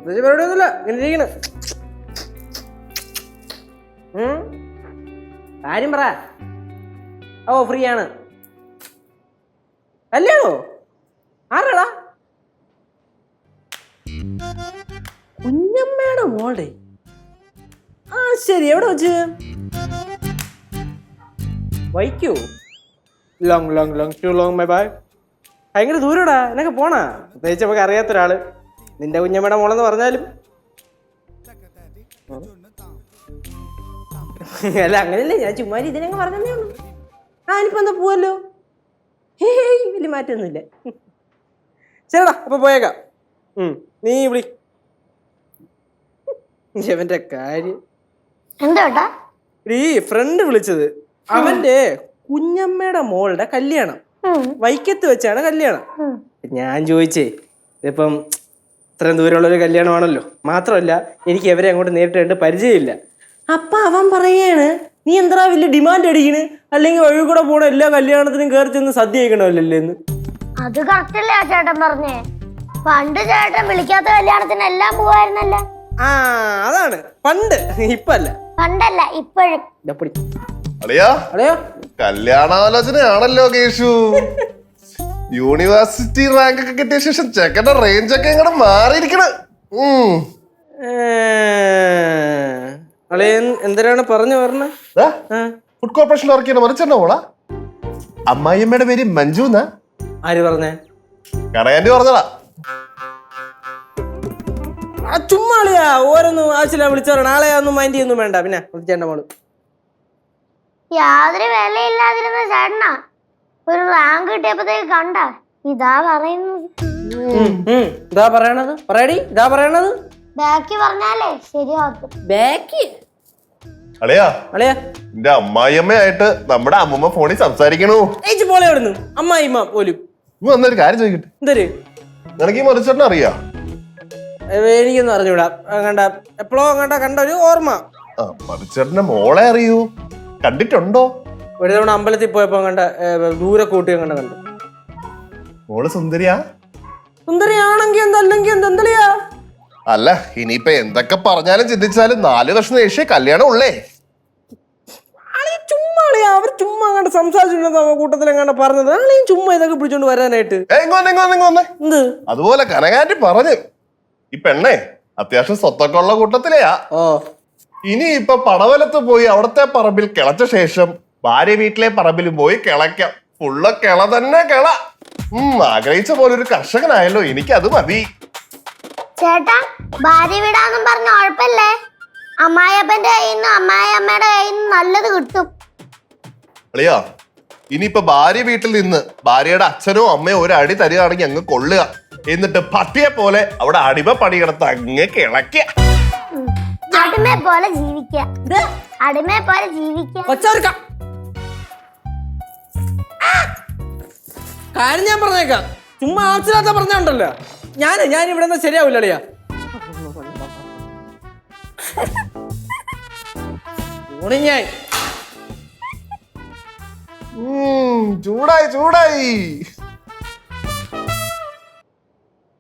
പരിപാടിയൊന്നുമില്ല, ഇങ്ങനെ ഇരിക്കണ്. കാര്യം പറ. ഓ ഫ്രീ ആണ്. കല്യാണോ? ആരാടാ? കുഞ്ഞമ്മയുടെ മോളുടെ. ആ ശരി, എവിടെ വെച്ച്? വൈക്കോ? Long long long to long bye bye. ഭയങ്കര ദൂരടാ, എന്നൊക്കെ പോണാ. പ്രത്യേകിച്ച് നമുക്ക് അറിയാത്തൊരാള്. നിന്റെ കുഞ്ഞമ്മയുടെ മോളെന്ന് പറഞ്ഞാലും അല്ല അങ്ങനെയല്ലേ, ഞാൻ ചുമ്മാ ഇതിനങ്ങ് പറഞ്ഞതേ ഉള്ളൂ. ഇനിയിപ്പോ എന്താ പോവല്ലോ. വലിയ മാറ്റമൊന്നുമില്ല. ശരിടാ, അപ്പൊ പോയേക്കാം. നീ വിളി. ഇവന്റെ കാര്യം എന്താ ഈ ഫ്രണ്ട് വിളിച്ചത്. അവന്റെ കുഞ്ഞമ്മയുടെ മോളുടെ കല്യാണം വൈക്കത്ത് വെച്ചാണ് കല്യാണം. ഞാൻ ചോദിച്ചേ, ഇതിപ്പം ഇത്രയും ദൂരമുള്ളൊരു കല്യാണമാണല്ലോ, മാത്രമല്ല എനിക്ക് ഇവരെ അങ്ങോട്ട് നേരിട്ട് കണ്ട് പരിചയമില്ല. അപ്പൊ അവൻ പറയാണ്, നീ എന്താ വലിയ ഡിമാൻഡ് അടിക്കണ്, അല്ലെങ്കിൽ വഴി കൂടെ പോണ എല്ലാ കല്യാണത്തിനും കയറി ചെന്ന് സദ്യ കഴിക്കണമല്ലേ എന്ന്. അത് കറക്റ്റല്ലേ ആ ചേട്ടൻ പറഞ്ഞേ? പണ്ട് ചേട്ടൻ വിളിക്കാത്ത കല്യാണത്തിന് എല്ലാം പോവായിരുന്നല്ലേ? ആ അതാണ് പണ്ട്, ഇപ്പല്ല. പണ്ടല്ല, ഇപ്പോഴും. കല്യാണാലോചനയാണല്ലോ കേശു. യൂണിവേഴ്സിറ്റി റാങ്ക് ഒക്കെ കിട്ടിയ ശേഷം ചെക്കന്റെ റേഞ്ച് ഒക്കെ ഇങ്ങോട്ട് മാറിയിരിക്കണ. എന്തിനാണ് പറഞ്ഞു പറഞ്ഞ? ഫുഡ് കോർപ്പറേഷനിൽ വർക്ക് ചെയ്യുന്ന മറിച്ചെണ്ണ പോളാ. അമ്മായിയമ്മയുടെ പേര് മഞ്ജു എന്നാ. ആര് പറഞ്ഞേ? കടയാൻറ്റി പറഞ്ഞതാ. ചുമ്മാളിയാ, ഓരോന്നും ആവശ്യമില്ല വിളിച്ചോ. നാളെ ഒന്നും മൈൻഡ് ചെയ്യൊന്നും വേണ്ട. പിന്നെ വിളിച്ചേണ്ട മോള് യാതൊരു വിലയില്ലാതിരുന്ന ചേട്ടനാ ഒരു റാങ്ക് കിട്ടിയപ്പോഴത്തേക്ക് കണ്ട ഇതാ പറയുന്നത്. ഇതാ പറയണത്, പറയടി, ഇതാ പറയണത്. ബാക്കി പറഞ്ഞാലേ ശരിയാക്കും. ബാക്കി അളിയാ, എന്റെ അമ്മായിയമ്മയായിട്ട് നമ്മുടെ അമ്മൂമ്മ ഫോണിൽ സംസാരിക്കണു. പോലെ എവിടുന്നു അമ്മായിമ്മ പോലും. വന്നൊരു കാര്യം ചോദിക്കട്ടെ, എന്തര്? നിനക്ക് ഈ മറിച്ചേട്ടനെ അറിയാ? എനിക്കൊന്നും അറിഞ്ഞൂടാ. കണ്ട എപ്പോഴോ കണ്ട ഒരു ഓർമ്മ. മറിച്ചേട്ടന്റെ മോളെ അറിയൂ? കണ്ടിട്ടുണ്ടോ? ഒരു തവണ അമ്പലത്തിൽ പോയപ്പോ കണ്ട, ദൂരെ കൂട്ടി കണ്ടു. മോള് സുന്ദരിയാ? സുന്ദരിയാണെങ്കിൽ എന്തല്ലെങ്കിൽ എന്തെന്തളിയാ? അല്ല, ഇനിയിപ്പൊ എന്തൊക്കെ പറഞ്ഞാലും ചിന്തിച്ചാലും 4 വർഷം ശേഷേ കല്യാണം ഉള്ളേ. ചുമ്മാളിയാ, അവർ ചുമ്മാ കണ്ട് സംസാരിച്ചിട്ടുണ്ടോ കൂട്ടത്തിൽ എങ്ങാണ്ട് പറഞ്ഞത്. ആളെയും ചുമ്മാ ഇതൊക്കെ പിടിച്ചോണ്ട് വരാനായിട്ട്. എന്ത് അതുപോലെ കനകാന്റി പറഞ്ഞു, ഈ പെണ്ണേ അത്യാവശ്യം സ്വത്തൊക്കെ ഉള്ള കൂട്ടത്തിലെയാ. ഇനി ഇപ്പൊ പടവലത്ത് പോയി അവിടത്തെ പറമ്പിൽ കിളച്ച ശേഷം ഭാര്യ വീട്ടിലെ പറമ്പിൽ പോയി കിളയ്ക്കാം. ഫുള്ള് കിള തന്നെ കിള. ആഗ്രഹിച്ച പോലെ ഒരു കർഷകനായല്ലോ, എനിക്ക് അത് മതി. ചേട്ടാ, ഭാര്യ വീടാന്നും പറഞ്ഞ ഉഴപ്പല്ലേ? അമ്മായിയപ്പന്റെ കയ്യിന്ന് അമ്മായിയമ്മയുടെ കയ്യിന്ന് നല്ലത് കിട്ടും. അളിയാ, ഇനിയിപ്പൊ ഭാര്യ വീട്ടിൽ നിന്ന് ഭാര്യയുടെ അച്ഛനോ അമ്മയോ ഒരു അടി തരികയാണെങ്കിൽ അങ്ങ് കൊള്ളുക. എന്നിട്ട് പട്ടിയെ പോലെ അവിടെ അടിമ പണി കിടത്ത് അങ്ങ് കിളക്കുക. അടിമയെ പോലെ ജീവിക്കുക. അടിമയെ പോലെ ജീവിക്കുക. കാര്യം ഞാൻ പറഞ്ഞേക്കാം, ചുമ്മാ ആവശ്യമില്ലാത്ത പറഞ്ഞുണ്ടല്ലോ. ഞാൻ ഇവിടെ നിന്ന് ശരിയാവില്ല അളിയാ. ഞാൻ ചൂടായി